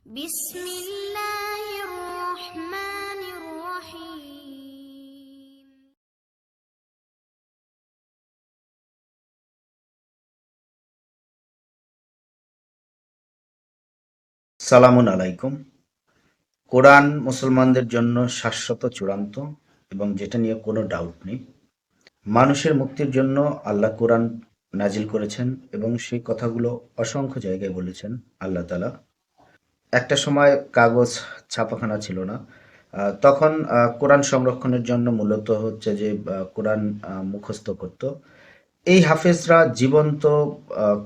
بسم الله الرحمن الرحيم সালামুন আলাইকুম। কোরআন মুসলমানদের জন্য শাশ্বত চূড়ান্ত এবং যেটা নিয়ে কোনো ডাউট নেই। মানুষের মুক্তির জন্য আল্লাহ কোরআন নাজিল করেছেন এবং সেই কথাগুলো অসংখ্য জায়গায় বলেছেন আল্লাহ তাআলা। একটা সময় কাগজ ছাপাখানা ছিল না। তখন কোরআন সংরক্ষণের জন্য মূলত হচ্ছে যে কোরআন মুখস্থ করত। এই হাফেজরা জীবন্ত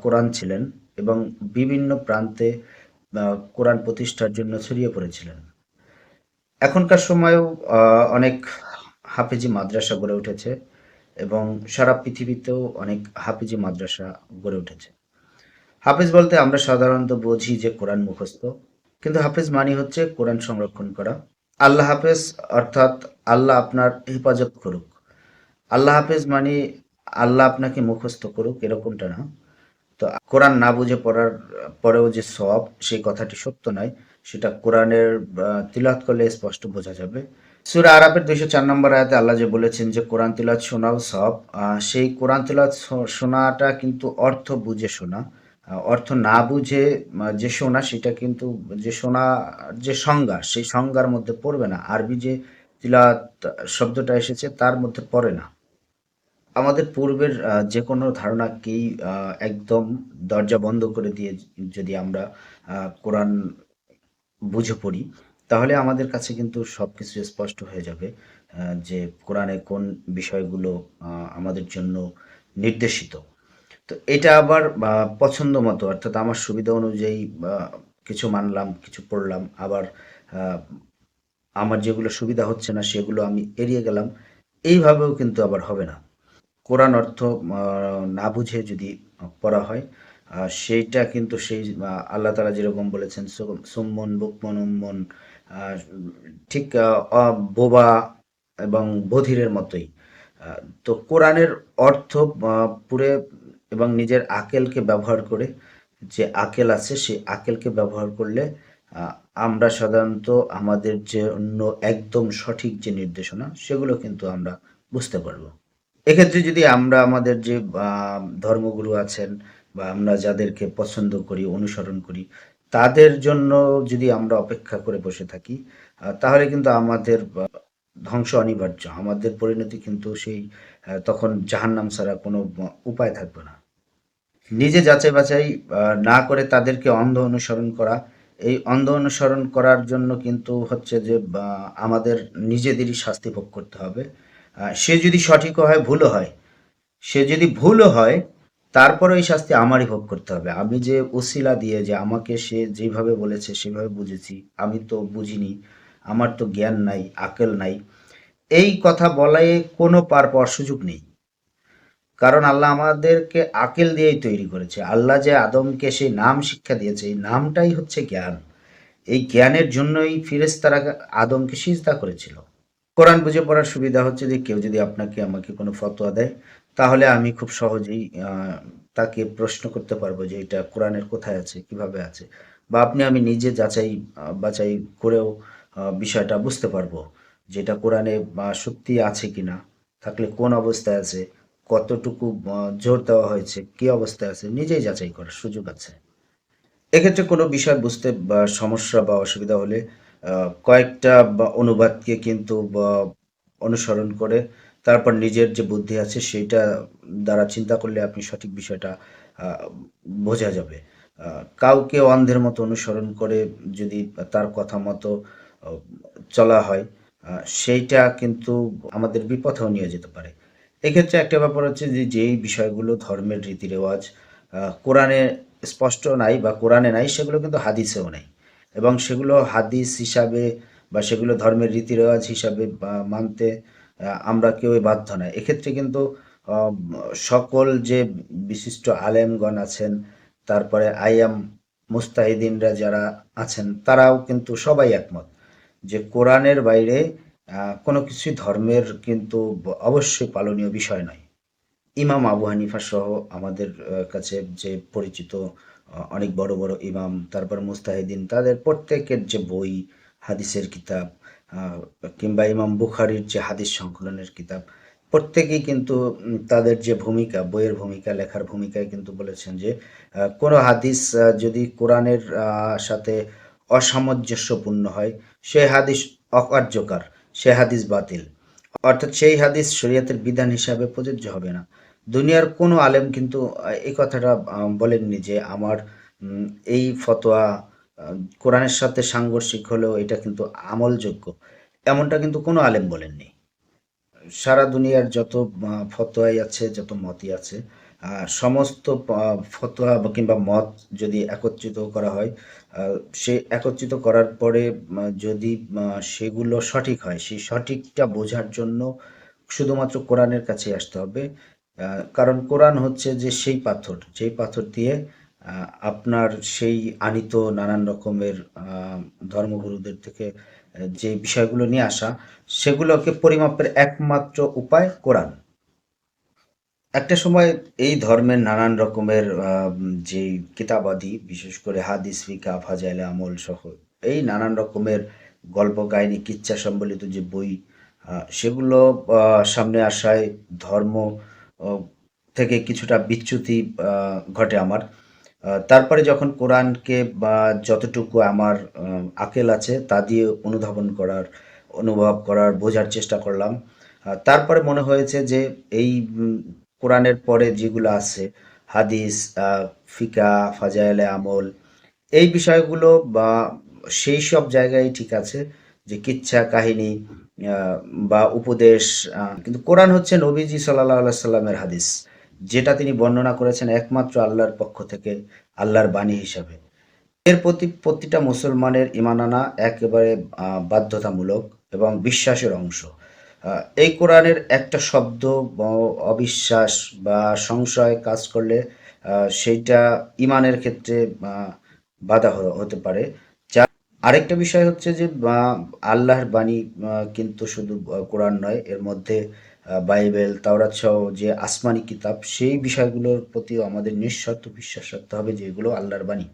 কোরআন ছিলেন এবং বিভিন্ন প্রান্তে কোরআন প্রতিষ্ঠার জন্য ছড়িয়ে পড়েছিলেন। এখনকার সময়েও অনেক হাফেজি মাদ্রাসা গড়ে উঠেছে এবং সারা পৃথিবীতেও অনেক হাফেজি মাদ্রাসা গড়ে উঠেছে। হাফেজ বলতে আমরা সাধারণত বুঝি যে কোরআন মুখস্থ, কিন্তু হাফেজ মানে হচ্ছে কোরআন সংরক্ষণ করা। আল্লাহ হাফেজ অর্থাৎ আল্লাহ আপনার হেফাজত করুক। আল্লাহ হাফেজ মানে আল্লাহ আপনাকে মুখস্থ করুক এরকমটা না। তো কোরআন না বুঝে পড়ার পরেও যে সওয়াব সেই কথাটি সত্য নয়, সেটা কোরআনের তিলাওয়াত করলে স্পষ্ট বোঝা যাবে। সূরা আরাফের ২০৪ নম্বর আয়াতে আল্লাহ যে বলেছেন যে কোরআন তিলাওয়াত শোনাও সওয়াব, সেই কোরআন তিলাওয়াত শোনাটা কিন্তু অর্থ বুঝে শোনা। অর্থ না বুঝে যে শোনা সেটা কিন্তু যে শোনা যে সংজ্ঞা সেই সংজ্ঞার মধ্যে পড়বে না। আরবি যে তিলাওয়াত শব্দটা এসেছে তার মধ্যে পড়ে না। আমাদের পূর্বের যেকোনো ধারণাকেই একদম দরজা বন্ধ করে দিয়ে যদি আমরা কোরআন বুঝে পড়ি, তাহলে আমাদের কাছে কিন্তু সবকিছু স্পষ্ট হয়ে যাবে যে কোরআনে কোন বিষয়গুলো আমাদের জন্য নির্দেশিত। তো এটা আবার পছন্দ মতো অর্থাৎ আমার সুবিধা অনুযায়ী কিছু মানলাম, কিছু পড়লাম, আবার আ আমার যেগুলো সুবিধা হচ্ছে না সেগুলো আমি এড়িয়ে গেলাম। এইভাবেও কিন্তু আবার হবে না। কোরআন অর্থ না বুঝে যদি পড়া হয়, সেইটা কিন্তু সেই আল্লাহ তাআলা যেরকম বলেছেন সুম্মুন বুকমুন উম্মুন, আ ঠিক বোবা এবং বধিরের মতোই। আ তো কোরআনের অর্থ পুরে এবং নিজের আকেলকে ব্যবহার করে, যে আকেল আছে সেই আকেলকে ব্যবহার করলে আ আমরা সাধারণত আমাদের জন্য একদম সঠিক যে নির্দেশনা সেগুলো কিন্তু আমরা বুঝতে পারব। এক্ষেত্রে যদি আমরা আমাদের যে ধর্মগুরু আছেন বা আমরা যাদেরকে পছন্দ করি, অনুসরণ করি, তাদের জন্য যদি আমরা অপেক্ষা করে বসে থাকি, তাহলে কিন্তু আমাদের ধ্বংস অনিবার্য। আমাদের পরিণতি কিন্তু সেই তখন জাহান্নাম ছাড়া কোনো উপায় থাকবে না। নিজে যাচাই-বাছাই না করে তাদেরকে অন্ধ অনুসরণ করা, এই অন্ধ অনুসরণ করার জন্য কিন্তু হচ্ছে যে আমাদের নিজেদেরই শাস্তি ভোগ করতে হবে। সে যদি সঠিকও হয়, ভুলও হয়, সে যদি ভুলও হয়, তারপরেও এই শাস্তি আমারই ভোগ করতে হবে। আমি যে উছিলা দিয়ে যে আমাকে সে যেভাবে বলেছে সেভাবে বুঝেছি, আমি তো বুঝিনি, আমার তো জ্ঞান নাই, আকেল নাই, এই কথা বলায় কোনো পার পাওয়ার সুযোগ নেই। কারণ আল্লাহ আমাদেরকে আকেল দিয়েই তৈরি করেছে। আল্লাহ যে আদমকে সেই নাম শিক্ষা দিয়েছে, এই নামটাই হচ্ছে জ্ঞান। এই জ্ঞানের জন্যই ফেরেশতারা আদমকে সিজদা করেছিল। কোরআন বুঝে পড়ার সুবিধা হচ্ছে যে কেউ যদি আপনাকে আমাকে কোনো ফতোয়া দেয়, তাহলে আমি খুব সহজেই তাকে প্রশ্ন করতে পারবো যে এটা কোরআনের কোথায় আছে, কিভাবে আছে? বা আমি নিজে যাচাই বাছাই করেও বিষয়টা বুঝতে পারবো যে এটা কোরআনে সত্যি আছে কিনা, থাকলে কোন অবস্থায় আছে, কতটুকু জোর দেওয়া হয়েছে, কি অবস্থায় আছে, নিজেই যাচাই করার সুযোগ আছে। এক্ষেত্রে কোনো বিষয় বুঝতে বা সমস্যা বা অসুবিধা হলে কয়েকটা বা অনুবাদকে কিন্তু অনুসরণ করে তারপর নিজের যে বুদ্ধি আছে সেইটা দ্বারা চিন্তা করলে আপনি সঠিক বিষয়টা আ বোঝা যাবে। কাউকে অন্ধের মতো অনুসরণ করে যদি তার কথা মতো অ চলা হয়, আ সেইটা কিন্তু আমাদের বিপথেও নিয়ে যেতে পারে। এক্ষেত্রে একটা ব্যাপার হচ্ছে যে, যেই বিষয়গুলো ধর্মের রীতি-রেওয়াজ কোরআনে স্পষ্ট নাই বা কোরআনে নাই সেগুলো কিন্তু হাদিসেও নেই। এবং সেগুলো হাদিস হিসাবে বা সেগুলো ধর্মের রীতি-রেওয়াজ হিসাবে মানতে আমরা কেউই বাধ্য নই। এক্ষেত্রে কিন্তু আম সকল যে বিশিষ্ট আলেমগণ আছেন, তারপরে আইয়াম মুজতাহিদিনরা যারা আছেন, তারাও কিন্তু সবাই একমত যে কোরআনের বাইরে কোনো কিছুই ধর্মের কিন্তু অবশ্যই পালনীয় বিষয় নয়। ইমাম আবু হানিফা সহ আমাদের কাছে যে পরিচিত অনেক বড় বড় ইমাম, তারপর মুস্তাহিদিন, তাদের প্রত্যেকের যে বই, হাদিসের কিতাব, আহ, কিংবা ইমাম বুখারীর যে হাদিস সংকলনের কিতাব, প্রত্যেকেই কিন্তু তাদের যে ভূমিকা, বইয়ের ভূমিকা, লেখার ভূমিকায় কিন্তু বলেছেন যে কোনো হাদিস যদি কোরআনের সাথে অসামঞ্জস্যপূর্ণ হয়, সেই হাদিস অকার্যকর, সে হাদিস বাতিল, অর্থাৎ সেই হাদিস শরীয়তের বিধান হিসাবে প্রযোজ্য হবে না। দুনিয়ার কোনো আলেম কিন্তু এই কথাটা বলেননি যে আমার উম, এই ফতোয়া কোরআনের সাথে সাংঘর্ষিক হলেও এটা কিন্তু আমলযোগ্য, এমনটা কিন্তু কোনো আলেম বলেননি। সারা দুনিয়ার যত ফতোয়াই আছে, যত মতই আছে, সমস্ত ফতোয়া কিংবা মত যদি একত্রিত করা হয়, সে একত্রিত করার পরে যদি সেগুলো সঠিক হয়, সেই সঠিকটা বোঝার জন্য শুধুমাত্র কোরআনের কাছে আসতে হবে। কারণ কোরআন হচ্ছে যে সেই পাথর, যেই পাথর দিয়ে আপনার সেই আনিত নানান রকমের ধর্মগুরুদের থেকে যে বিষয়গুলো নিয়ে আসা, সেগুলোকে পরিমাপের একমাত্র উপায় কোরআন। একটা সময় এই ধর্মের নানান রকমের যে কিতাবাদি, বিশেষ করে হাদিস, ফিকা, ফাজাইলে আমল সহ এই নানান রকমের গল্প কাহিনী, কিচ্ছা সম্বলিত যে বই, সেগুলো সামনে আসায় ধর্ম আহ, থেকে কিছুটা বিচ্যুতি ঘটে আমার। তারপরে যখন কোরআনকে বা যতটুকু আমার আকেল আছে তা দিয়ে অনুধাবন করার, অনুভব করার, বোঝার চেষ্টা করলাম। তারপরে মনে হয়েছে যে এই কোরআনের পরে যেগুলো আছে, হাদিস, ফিকা, ফাজায়েলে আমল, এই বিষয়গুলো বা সেই সব জায়গায় ঠিক আছে, যে কিচ্ছা কাহিনী আহ, বা উপদেশ, কিন্তু কোরআন হচ্ছে নবীজি সাল্লাল্লাহু আলাইহি সাল্লামের হাদিস, যেটা তিনি বর্ণনা করেছেন একমাত্র আল্লাহর পক্ষ থেকে, আল্লাহর বাণী হিসাবে। এর প্রতি প্রতিটা মুসলমানের ঈমান আনা একেবারে বাধ্যতামূলক এবং বিশ্বাসের অংশ। এই কোরআনের একটা শব্দ বা অবিশ্বাস বা সংশয় কাজ করলে সেইটা ঈমানের ক্ষেত্রে বাধা হতে পারে। আরেকটা বিষয় হচ্ছে যে আল্লাহর বাণী কিন্তু শুধু কোরআন নয়, এর মধ্যে বাইবেল, তাওরাত সহ যে আসমানি কিতাব, সেই বিষয়গুলোর প্রতিও আমাদের নিঃশর্ত বিশ্বাস রাখতে হবে যে এগুলো আল্লাহর বাণী।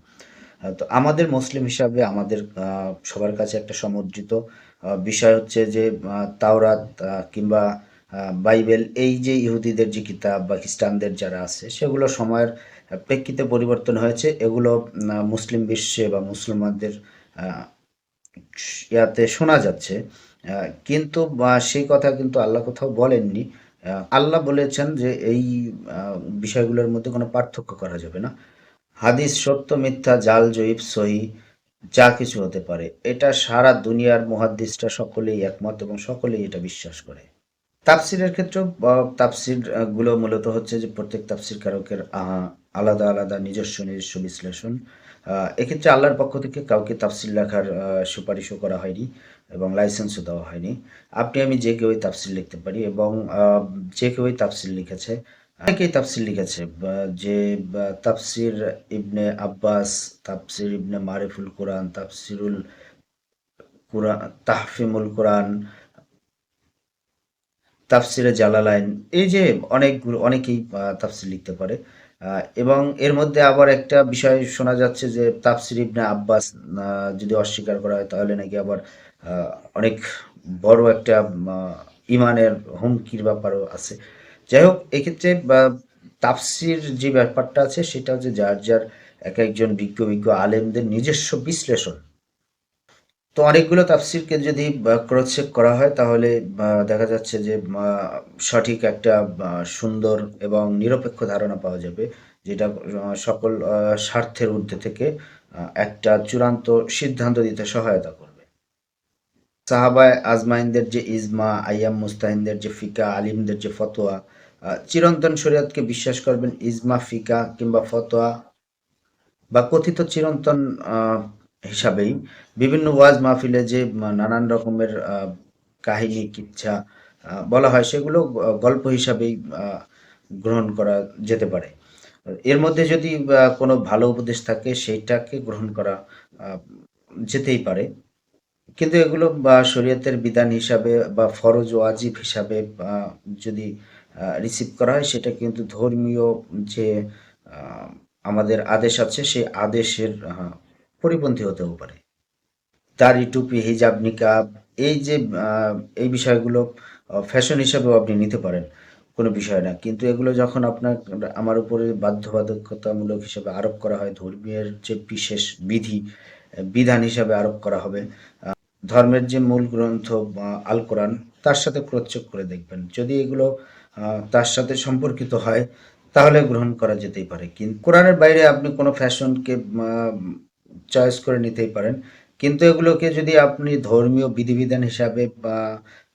তো আমাদের মুসলিম হিসাবে আমাদের সবার কাছে একটা সমুদ্রিত বিষয় হচ্ছে যে তাওরাত কিংবা বাইবেল, এই যে ইহুদিদের যে কিতাব বা খ্রিস্টানদের যারা আছে, সেগুলো সময়ের প্রেক্ষিতে পরিবর্তন হয়েছে। এগুলো মুসলিম বিশ্বে বা মুসলমানদের আহ, ইয়াতে শোনা যাচ্ছে, কিন্তু সেই কথা কিন্তু আল্লাহ কোথাও বলেননি। আল্লাহ বলেছেন যে এই বিষয়গুলোর মধ্যে কোনো পার্থক্য করা যাবে না। হাদিস সত্য মিথ্যা, জাল জয়ীফ সহি, যা কিছু হতে পারে, এটা সারা দুনিয়ার মুহাদ্দিসরা সকলেই একমত এবং সকলেই এটা বিশ্বাস করে। তাফসিরের ক্ষেত্রেও তাফসির গুলো মূলত হচ্ছে যে প্রত্যেক তাফসির কারকের আলাদা আলাদা নিজস্ব নিজস্ব বিশ্লেষণ। এক্ষেত্রে আল্লাহর পক্ষ থেকে কাউকে তাফসির লেখার সুপারিশও করা হয়নি এবং লাইসেন্সও দেওয়া হয়নি। আপনি আমি যে কেউই তাফসির লিখতে পারি এবং যে কেউই তাফসির লিখেছে, অনেকেই তাফসির লিখেছে, যে তাফসির ইবনে আব্বাস, তাফসির ইবনে মারিফুল কোরআন, তাফসিরুল কোরআন, তাহফিমুল কোরআন, তাফসিরে জালালাইন, এই যে অনেকগুলো, অনেকেই তাফসির লিখতে পারে। এবং এর মধ্যে আবার একটা বিষয় শোনা যাচ্ছে যে তাফসির ইবনে আব্বাস যদি অস্বীকার করা হয় তাহলে নাকি আবার আহ, অনেক বড় একটা ইমানের হুমকির ব্যাপারও আছে। যাই হোক, এক্ষেত্রে তাফসির যে ব্যাপারটা আছে সেটা হচ্ছে যার যার এক একজন বিজ্ঞ বিজ্ঞ আলেমদের নিজস্ব বিশ্লেষণ। তো অনেকগুলো তাফসীরকে যদি ক্রস চেক করা হয় তাহলে দেখা যাচ্ছে যে সঠিক একটা সুন্দর এবং নিরপেক্ষ ধারণা পাওয়া যাবে, যেটা সকল স্বার্থের ঊর্ধ্বে থেকে একটা চূড়ান্ত সিদ্ধান্ত দিতে সহায়তা করবে। সাহাবায়ে আজমাইনদের যে ইজমা, আইয়াম মুস্তাহিনদের যে ফিকা, আলিমদের যে ফতোয়া, চিরন্তন শরীয়তকে বিশ্বাস করবেন ইজমা, ফিকা কিংবা ফতোয়া বা কথিত চিরন্তন হিসাবেই। বিভিন্ন ওয়াজ মাহফিলে যে নানান রকমের কাহিনী, কিচ্ছা বলা হয়, সেগুলো গল্প হিসাবেই গ্রহণ করা যেতে পারে। এর মধ্যে যদি কোনো ভালো উপদেশ থাকে সেইটাকে গ্রহণ করা আহ, যেতেই পারে। কিন্তু এগুলো বা শরীয়তের বিধান হিসাবে বা ফরজ ওয়াজিব হিসাবে যদি রিসিভ করা হয়, সেটা কিন্তু ধর্মীয় যে আমাদের আদেশ আছে, সেই আদেশের পরিপন্থী হতেও পারে। দাড়ি, টুপি, হিজাব, নিকাব, এই যে এই বিষয়গুলো ফ্যাশন হিসাবেও আপনি নিতে পারেন, কোনো বিষয় না। কিন্তু এগুলো যখন আমার উপরে বাধ্যবাধকতামূলক হিসেবে আরোপ করা হয়, ধর্মীয় যে বিশেষ বিধান হিসাবে আরোপ করা হবে, ধর্মের যে মূল গ্রন্থ আল কোরআন, তার সাথে ক্রোধযোগ করে দেখবেন। যদি এগুলো তার সাথে সম্পর্কিত হয়, তাহলে গ্রহণ করা যেতেই পারে। কিন্তু কোরআনের বাইরে আপনি কোনো ফ্যাশনকে চয়েস করে নিতেই পারেন, কিন্তু এগুলোকে যদি আপনি ধর্মীয় বিধিবিধান হিসাবে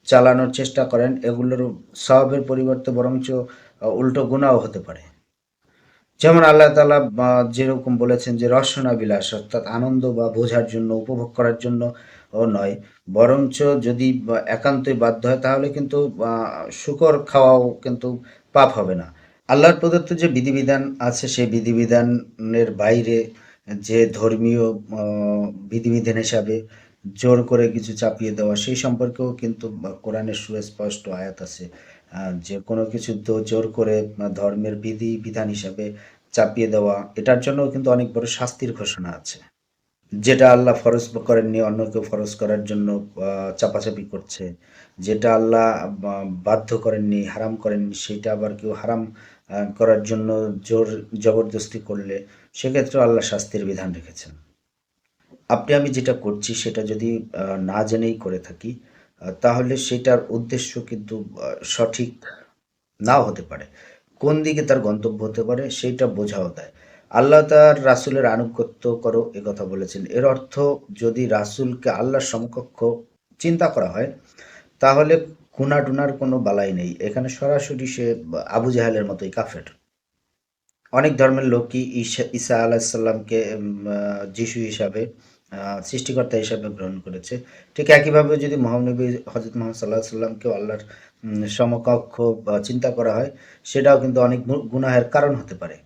চালানোর চেষ্টা করেন, এগুলোর সওয়াবের পরিবর্তে বরঞ্চ উল্টো গুনাহও হতে পারে। যেমন আল্লাহ তাআলা যেরকম বলেছেন যে রসনা বিলাস, অর্থাৎ আনন্দ বা বোঝার জন্য, উপভোগ করার জন্য ও নয়, বরঞ্চ যদি একান্তই বাধ্য হয়, তাহলে কিন্তু শুকর খাওয়াও কিন্তু পাপ হবে না। আল্লাহর প্রদত্ত যে বিধিবিধান আছে, সেই বিধিবিধানের বাইরে যে ধর্মীয় বিধিবিধান হিসাবে জোর করে কিছু চাপিয়ে দেওয়া, সেই সম্পর্কেও কিন্তু কোরআনের সুস্পষ্ট আয়াত আছে। যে কোনো কিছু জোর করে ধর্মের বিধান হিসাবে চাপিয়ে দেওয়া, এটার জন্য কিন্তু অনেক বড় শাস্তির ঘোষণা আছে। যেটা আল্লাহ ফরজ করেননি, অন্য কেউ ফরজ করার জন্য চাপাচাপি করছে। যেটা আল্লাহ বাধ্য করেননি, হারাম করেননি, সেটা আবার কেউ হারাম করার জন্য জোর জবরদস্তি করলে, সেক্ষেত্রেও আল্লাহ শাস্তির বিধান রেখেছেন। আপনি আমি যেটা করছি সেটা যদি না জেনেই করে থাকি, তাহলে সেটার উদ্দেশ্য কিন্তু সঠিক নাও হতে পারে। কোন দিকে তার গন্তব্য হতে পারে সেইটা বোঝাও দেয়। আল্লাহ তার রাসূলের আনুগত্য করো, একথা বলেছেন। এর অর্থ, যদি রাসূলকে আল্লাহর সমকক্ষ চিন্তা করা হয়, তাহলে খুনা-টুনার কোনো বালাই নেই। এখানে সরাসরি সে আবু জাহেলের মতোই কাফের। অনেক ধর্মের লোকই ঈসা আলাইহিস সালামকে যিশু হিসাবে, সৃষ্টিকর্তা হিসাবে গ্রহণ করেছে। ঠিক একইভাবে যদি মহানবী হযরত মুহাম্মদ সাল্লাল্লাহু আলাইহি সাল্লামকেও আল্লাহর সমকক্ষ চিন্তা করা হয়, সেটাও কিন্তু অনেক গুনাহের কারণ হতে পারে।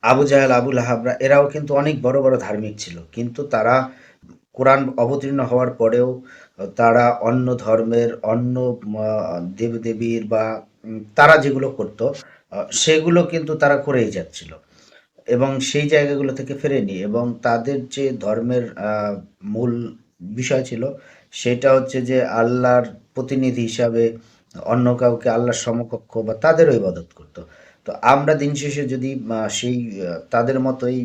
আবু জাহেল, আবু লাহাবরা, এরাও কিন্তু অনেক বড় বড় ধার্মিক ছিল, কিন্তু তারা কোরআন অবতীর্ণ হওয়ার পরেও তারা অন্য ধর্মের অন্য দেবদেবীর বা তারা যেগুলো করত, সেগুলো কিন্তু তারা করেই যাচ্ছিল এবং সেই জায়গাগুলো থেকে ফেরেনি। এবং তাদের যে ধর্মের মূল বিষয় ছিল, সেটা হচ্ছে যে আল্লাহর প্রতিনিধি হিসাবে অন্য কাউকে আল্লাহর সমকক্ষ বা তাদেরও ইবাদত করত। তো আমরা দিন শেষে যদি সেই তাদের মতোই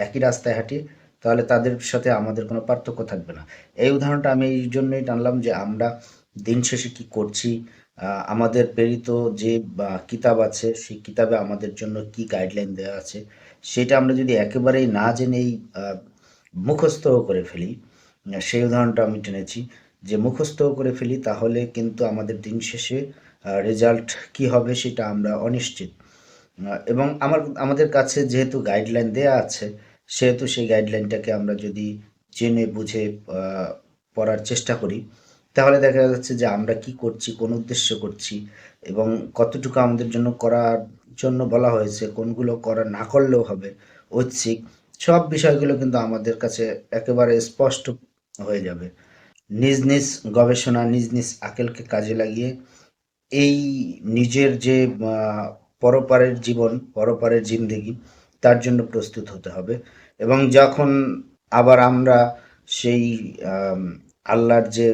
একই রাস্তায় হাঁটি, তাহলে তাদের সাথে আমাদের কোনো পার্থক্য থাকবে না। এই উদাহরণটা আমি এই জন্যই টানলাম যে আমরা দিন শেষে কি করছি, আমাদের প্রেরিত যে কিতাব আছে, সেই কিতাবে আমাদের জন্য কি গাইডলাইন দেওয়া আছে, সেটা আমরা যদি একেবারেই না জেনেই মুখস্থ করে ফেলি, সেই উদাহরণটা আমি টেনেছি, যে মুখস্থ করে ফেলি, তাহলে কিন্তু আমাদের দিন শেষে রেজাল্ট কি হবে সেটা আমরা অনিশ্চিত। এবং আমাদের কাছে যেহেতু গাইডলাইন দেয়া আছে, সেহেতু সেই গাইডলাইনটাকে আমরা যদি জেনে বুঝে পড়ার চেষ্টা করি, তাহলে দেখা যাচ্ছে যে আমরা কি করছি, কোন উদ্দেশ্যে করছি এবং কতটুকু আমাদের জন্য করার জন্য বলা হয়েছে, কোনগুলো করা না করলেও হবে, ঐচ্ছিক, সব বিষয়গুলো কিন্তু আমাদের কাছে একেবারে স্পষ্ট হয়ে যাবে। নিজ নিজ গবেষণা, নিজ নিজ আকেলকে কাজে লাগিয়ে এই নিজের যে পরপারের জীবন, পরপারের জিন্দেগি, তার জন্য প্রস্তুত হতে হবে। এবং যখন আবার আমরা সেই আল্লাহর যে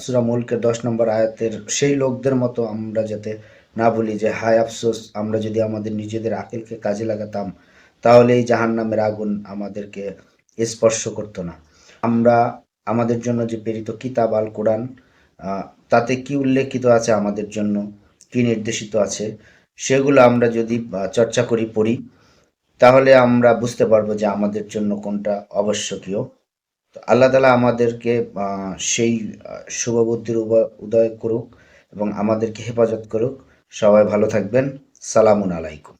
সূরা মুলকের 10 নম্বর আয়াতের সেই লোকদের মতো আমরা যাতে না বলি যে হায় আফসোস, আমরা যদি আমাদের নিজেদের আকেলকে কাজে লাগাতাম, তাহলে এই জাহান্নামের আগুন আমাদেরকে স্পর্শ করতো না। আমরা আমাদের জন্য যে প্রেরিত কিতাব আল কোরআন, তাতে কি উল্লেখিত আছে আমাদের জন্য, কি নির্দেশিত আছে, সেগুলো আমরা যদি চর্চা করি, পড়ি, তাহলে আমরা বুঝতে পারবো যে আমাদের জন্য কোনটা আবশ্যকীয়। তো আল্লাহ তাআলা আমাদেরকে সেই শুভবুদ্ধির উদয় করুক এবং আমাদেরকে হেফাজত করুক। সবাই ভালো থাকবেন। সালামুন আলাইকুম।